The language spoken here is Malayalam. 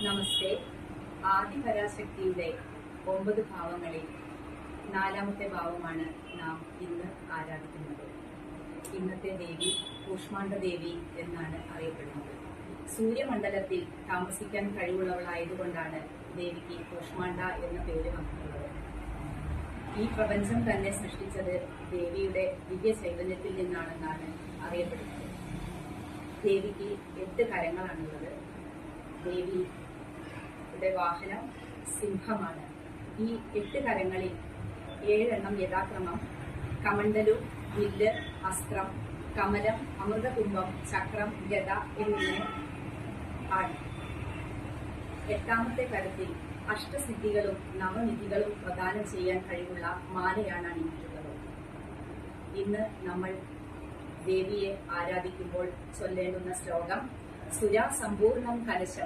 നമസ്തേ. ആദിപരാശക്തിയുടെ 9 ഭാവങ്ങളിൽ 4ാമത്തെ ഭാവമാണ് നാം ഇന്ന് ആരാധിക്കുന്നത്. ഇന്നത്തെ ദേവി കൂഷ്മാണ്ഡ ദേവി എന്നാണ് അറിയപ്പെടുന്നത്. സൂര്യമണ്ഡലത്തിൽ താമസിക്കാൻ കഴിവുള്ളവളായതുകൊണ്ടാണ് ദേവിക്ക് കൂഷ്മാണ്ഡ എന്ന പേര് വന്നിട്ടുള്ളത്. ഈ പ്രപഞ്ചം തന്നെ സൃഷ്ടിച്ചത് ദേവിയുടെ ദിവ്യ ചൈതന്യത്തിൽ നിന്നാണെന്നാണ് അറിയപ്പെടുന്നത്. ദേവിക്ക് 8 കരങ്ങളാണുള്ളത്. ദേവിയുടെ വാഹനം സിംഹമാണ്. ഈ 8 കരങ്ങളിൽ 7 യഥാക്രമം കമണ്ഡലു, വില്ല്, അസ്ത്രം, കമലം, അമൃതകുംഭം, ചക്രം, ഗദ എന്നിങ്ങനെ ആണ്. 8ാമത്തെ കരത്തിൽ അഷ്ടസിദ്ധികളും നവനിധികളും പ്രദാനം ചെയ്യാൻ കഴിവുള്ള മാലയാണ് അണിഞ്ഞിട്ടുള്ളത്. ഇന്ന് നമ്മൾ ദേവിയെ ആരാധിക്കുമ്പോൾ ചൊല്ലേണ്ടുന്ന ശ്ലോകം സുരാ സമ്പൂർണം കലശം